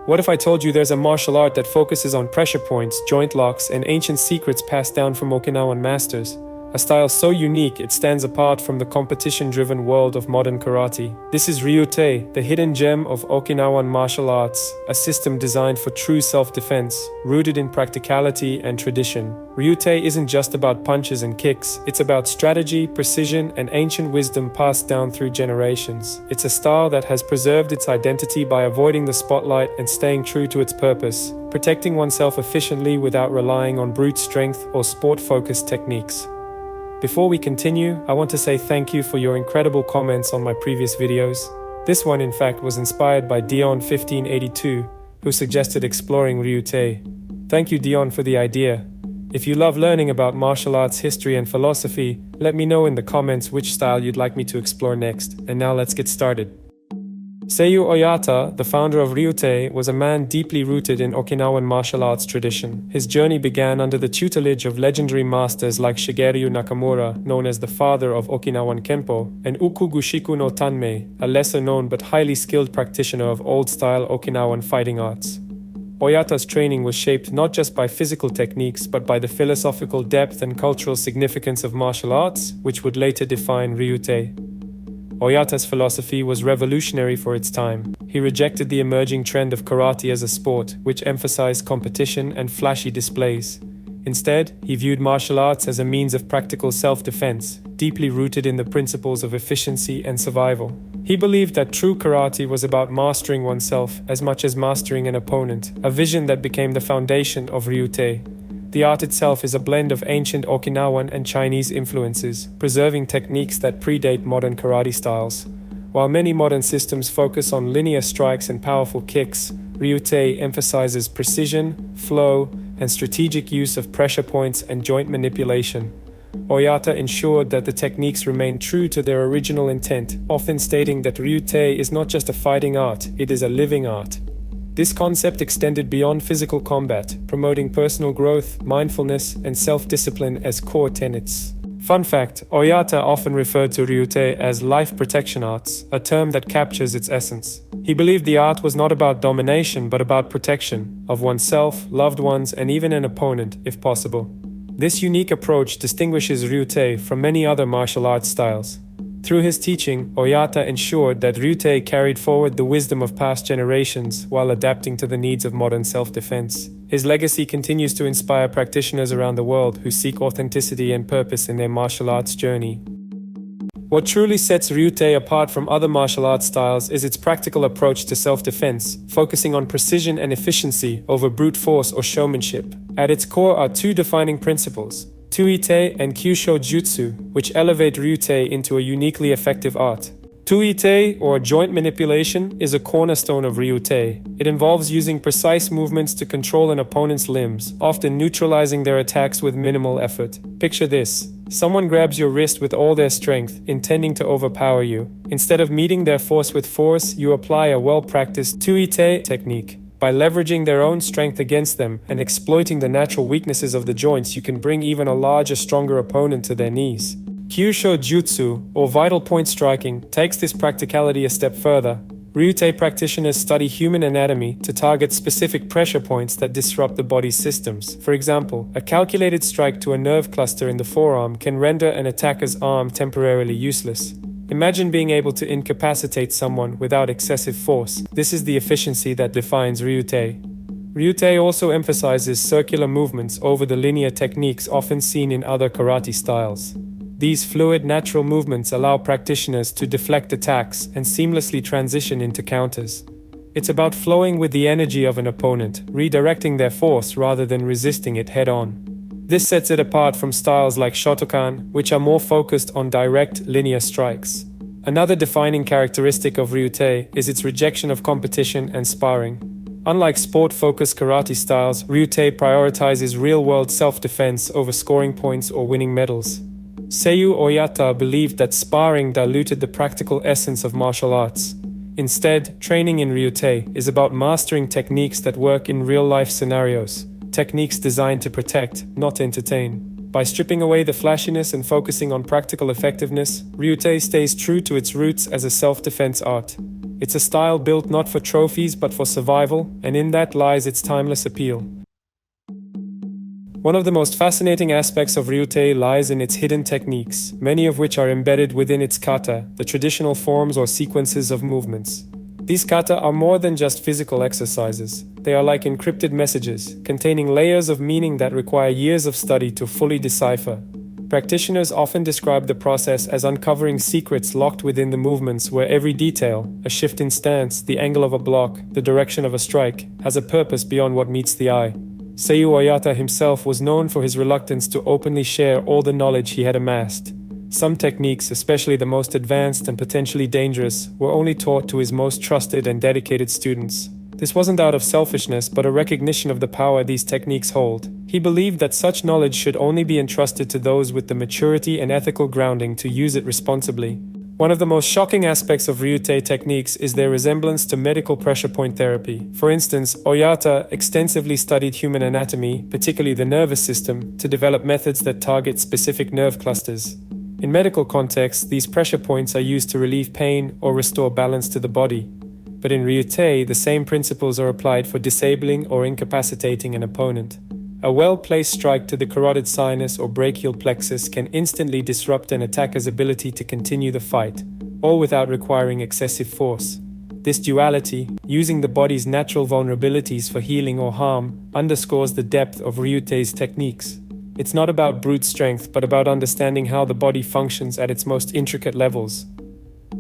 What if I told you there's a martial art that focuses on pressure points, joint locks, and ancient secrets passed down from Okinawan masters? A style so unique it stands apart from the competition-driven world of modern karate. This is Ryū-te, the hidden gem of Okinawan martial arts, a system designed for true self-defense, rooted in practicality and tradition. Ryū-te isn't just about punches and kicks, it's about strategy, precision, and ancient wisdom passed down through generations. It's a style that has preserved its identity by avoiding the spotlight and staying true to its purpose, protecting oneself efficiently without relying on brute strength or sport-focused techniques. Before we continue, I want to say thank you for your incredible comments on my previous videos. This one, in fact, was inspired by Dion1582, who suggested exploring Ryū-te. Thank you, Dion, for the idea. If you love learning about martial arts history and philosophy, let me know in the comments which style you'd like me to explore next. And now let's get started. Seiyu Oyata, the founder of Ryū-te, was a man deeply rooted in Okinawan martial arts tradition. His journey began under the tutelage of legendary masters like Shigeru Nakamura, known as the father of Okinawan Kenpo, and Ukugushiku no Tanmei, a lesser-known but highly skilled practitioner of old-style Okinawan fighting arts. Oyata's training was shaped not just by physical techniques but by the philosophical depth and cultural significance of martial arts, which would later define Ryū-te. Oyata's philosophy was revolutionary for its time. He rejected the emerging trend of karate as a sport, which emphasized competition and flashy displays. Instead, he viewed martial arts as a means of practical self-defense, deeply rooted in the principles of efficiency and survival. He believed that true karate was about mastering oneself as much as mastering an opponent, a vision that became the foundation of Ryū-te. The art itself is a blend of ancient Okinawan and Chinese influences, preserving techniques that predate modern karate styles. While many modern systems focus on linear strikes and powerful kicks, Ryū-te emphasizes precision, flow, and strategic use of pressure points and joint manipulation. Oyata ensured that the techniques remained true to their original intent, often stating that Ryū-te is not just a fighting art, it is a living art. This concept extended beyond physical combat, promoting personal growth, mindfulness, and self-discipline as core tenets. Fun fact, Oyata often referred to Ryū-te as life protection arts, a term that captures its essence. He believed the art was not about domination but about protection of oneself, loved ones, and even an opponent, if possible. This unique approach distinguishes Ryū-te from many other martial arts styles. Through his teaching, Oyata ensured that Ryū-te carried forward the wisdom of past generations while adapting to the needs of modern self-defense. His legacy continues to inspire practitioners around the world who seek authenticity and purpose in their martial arts journey. What truly sets Ryū-te apart from other martial arts styles is its practical approach to self-defense, focusing on precision and efficiency over brute force or showmanship. At its core are two defining principles: tuite and kyusho-jutsu, which elevate Ryū-te into a uniquely effective art. Tuite, or joint manipulation, is a cornerstone of Ryū-te. It involves using precise movements to control an opponent's limbs, often neutralizing their attacks with minimal effort. Picture this. Someone grabs your wrist with all their strength, intending to overpower you. Instead of meeting their force with force, you apply a well-practiced tuite technique. By leveraging their own strength against them and exploiting the natural weaknesses of the joints, you can bring even a larger, stronger opponent to their knees. Kyusho-jutsu, or vital point striking, takes this practicality a step further. Ryū-te practitioners study human anatomy to target specific pressure points that disrupt the body's systems. For example, a calculated strike to a nerve cluster in the forearm can render an attacker's arm temporarily useless. Imagine being able to incapacitate someone without excessive force. This is the efficiency that defines Ryū-te. Ryū-te also emphasizes circular movements over the linear techniques often seen in other karate styles. These fluid, natural movements allow practitioners to deflect attacks and seamlessly transition into counters. It's about flowing with the energy of an opponent, redirecting their force rather than resisting it head-on. This sets it apart from styles like Shotokan, which are more focused on direct, linear strikes. Another defining characteristic of Ryū-te is its rejection of competition and sparring. Unlike sport-focused karate styles, Ryū-te prioritizes real-world self-defense over scoring points or winning medals. Seiyu Oyata believed that sparring diluted the practical essence of martial arts. Instead, training in Ryū-te is about mastering techniques that work in real-life scenarios, techniques designed to protect, not entertain. By stripping away the flashiness and focusing on practical effectiveness, Ryū-te stays true to its roots as a self-defense art. It's a style built not for trophies but for survival, and in that lies its timeless appeal. One of the most fascinating aspects of Ryū-te lies in its hidden techniques, many of which are embedded within its kata, the traditional forms or sequences of movements. These kata are more than just physical exercises. They are like encrypted messages, containing layers of meaning that require years of study to fully decipher. Practitioners often describe the process as uncovering secrets locked within the movements where every detail, a shift in stance, the angle of a block, the direction of a strike, has a purpose beyond what meets the eye. Seiyu Oyata himself was known for his reluctance to openly share all the knowledge he had amassed. Some techniques, especially the most advanced and potentially dangerous, were only taught to his most trusted and dedicated students. This wasn't out of selfishness, but a recognition of the power these techniques hold. He believed that such knowledge should only be entrusted to those with the maturity and ethical grounding to use it responsibly. One of the most shocking aspects of Ryū-te techniques is their resemblance to medical pressure point therapy. For instance, Oyata extensively studied human anatomy, particularly the nervous system, to develop methods that target specific nerve clusters. In medical contexts, these pressure points are used to relieve pain or restore balance to the body. But in Ryū-te, the same principles are applied for disabling or incapacitating an opponent. A well-placed strike to the carotid sinus or brachial plexus can instantly disrupt an attacker's ability to continue the fight, all without requiring excessive force. This duality, using the body's natural vulnerabilities for healing or harm, underscores the depth of Ryū-te's techniques. It's not about brute strength, but about understanding how the body functions at its most intricate levels.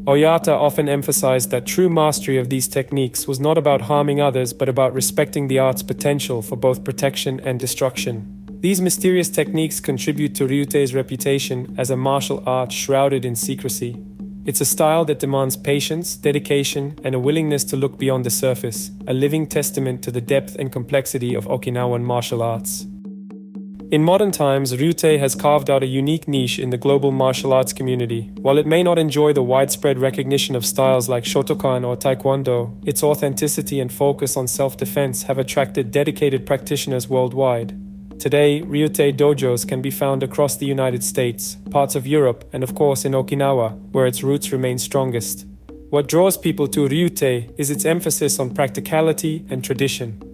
Oyata often emphasized that true mastery of these techniques was not about harming others, but about respecting the art's potential for both protection and destruction. These mysterious techniques contribute to Ryū-te's reputation as a martial art shrouded in secrecy. It's a style that demands patience, dedication, and a willingness to look beyond the surface, a living testament to the depth and complexity of Okinawan martial arts. In modern times, Ryū-te has carved out a unique niche in the global martial arts community. While it may not enjoy the widespread recognition of styles like Shotokan or Taekwondo, its authenticity and focus on self-defense have attracted dedicated practitioners worldwide. Today, Ryū-te dojos can be found across the United States, parts of Europe, and of course in Okinawa, where its roots remain strongest. What draws people to Ryū-te is its emphasis on practicality and tradition.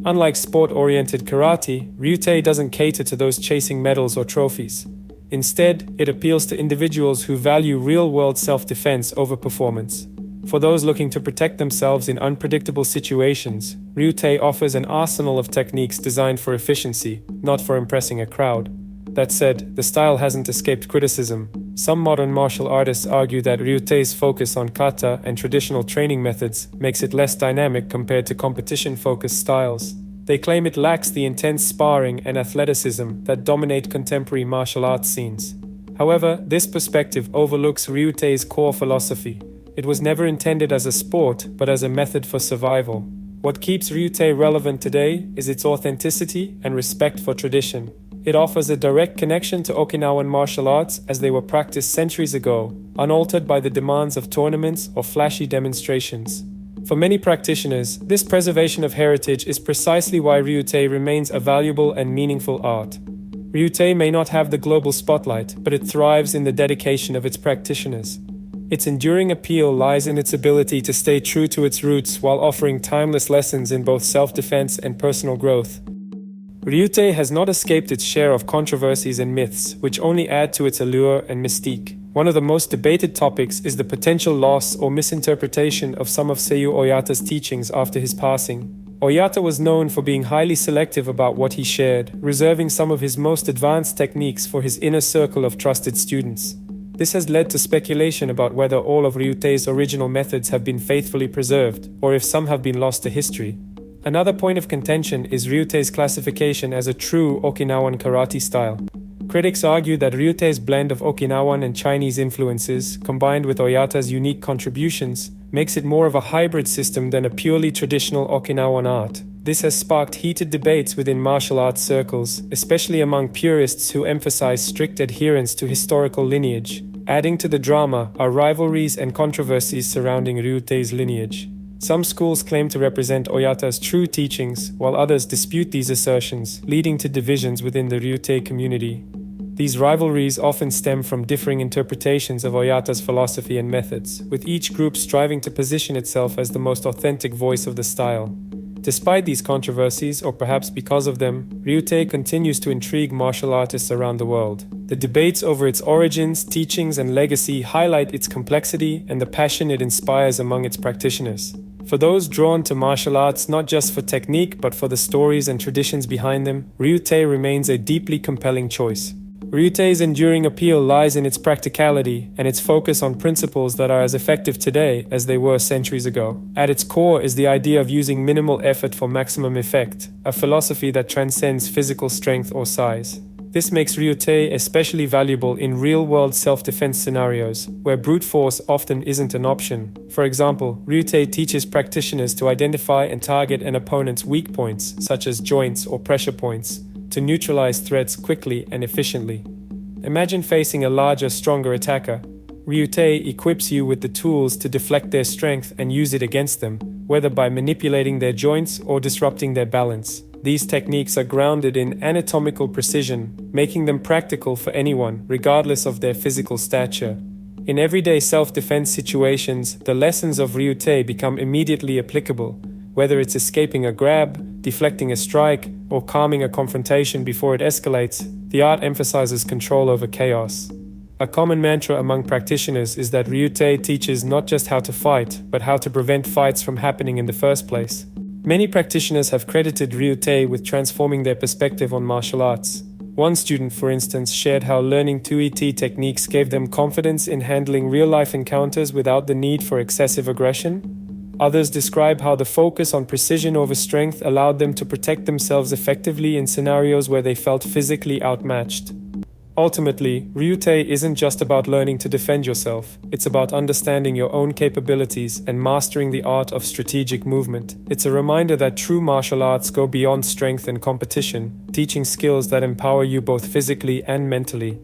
Unlike sport-oriented karate, Ryū-te doesn't cater to those chasing medals or trophies. Instead, it appeals to individuals who value real-world self-defense over performance. For those looking to protect themselves in unpredictable situations, Ryū-te offers an arsenal of techniques designed for efficiency, not for impressing a crowd. That said, the style hasn't escaped criticism. Some modern martial artists argue that Ryū-te's focus on kata and traditional training methods makes it less dynamic compared to competition-focused styles. They claim it lacks the intense sparring and athleticism that dominate contemporary martial arts scenes. However, this perspective overlooks Ryū-te's core philosophy. It was never intended as a sport, but as a method for survival. What keeps Ryū-te relevant today is its authenticity and respect for tradition. It offers a direct connection to Okinawan martial arts as they were practiced centuries ago, unaltered by the demands of tournaments or flashy demonstrations. For many practitioners, this preservation of heritage is precisely why Ryū-te remains a valuable and meaningful art. Ryū-te may not have the global spotlight, but it thrives in the dedication of its practitioners. Its enduring appeal lies in its ability to stay true to its roots while offering timeless lessons in both self-defense and personal growth. Ryū-te has not escaped its share of controversies and myths, which only add to its allure and mystique. One of the most debated topics is the potential loss or misinterpretation of some of Seiyu Oyata's teachings after his passing. Oyata was known for being highly selective about what he shared, reserving some of his most advanced techniques for his inner circle of trusted students. This has led to speculation about whether all of Ryū-te's original methods have been faithfully preserved, or if some have been lost to history. Another point of contention is Ryū-te's classification as a true Okinawan karate style. Critics argue that Ryū-te's blend of Okinawan and Chinese influences, combined with Oyata's unique contributions, makes it more of a hybrid system than a purely traditional Okinawan art. This has sparked heated debates within martial arts circles, especially among purists who emphasize strict adherence to historical lineage. Adding to the drama are rivalries and controversies surrounding Ryū-te's lineage. Some schools claim to represent Oyata's true teachings, while others dispute these assertions, leading to divisions within the Ryū-te community. These rivalries often stem from differing interpretations of Oyata's philosophy and methods, with each group striving to position itself as the most authentic voice of the style. Despite these controversies, or perhaps because of them, Ryū-te continues to intrigue martial artists around the world. The debates over its origins, teachings, and legacy highlight its complexity and the passion it inspires among its practitioners. For those drawn to martial arts not just for technique but for the stories and traditions behind them, Ryū-te remains a deeply compelling choice. Ryū-te's enduring appeal lies in its practicality and its focus on principles that are as effective today as they were centuries ago. At its core is the idea of using minimal effort for maximum effect, a philosophy that transcends physical strength or size. This makes Ryū-te especially valuable in real-world self-defense scenarios, where brute force often isn't an option. For example, Ryū-te teaches practitioners to identify and target an opponent's weak points, such as joints or pressure points, to neutralize threats quickly and efficiently. Imagine facing a larger, stronger attacker. Ryū-te equips you with the tools to deflect their strength and use it against them, whether by manipulating their joints or disrupting their balance. These techniques are grounded in anatomical precision, making them practical for anyone, regardless of their physical stature. In everyday self-defense situations, the lessons of Ryū-te become immediately applicable, whether it's escaping a grab, deflecting a strike, or calming a confrontation before it escalates. The art emphasizes control over chaos. A common mantra among practitioners is that Ryū-te teaches not just how to fight, but how to prevent fights from happening in the first place. Many practitioners have credited Ryū-te with transforming their perspective on martial arts. One student, for instance, shared how learning tuite techniques gave them confidence in handling real-life encounters without the need for excessive aggression. Others describe how the focus on precision over strength allowed them to protect themselves effectively in scenarios where they felt physically outmatched. Ultimately, Ryū-te isn't just about learning to defend yourself. It's about understanding your own capabilities and mastering the art of strategic movement. It's a reminder that true martial arts go beyond strength and competition, teaching skills that empower you both physically and mentally.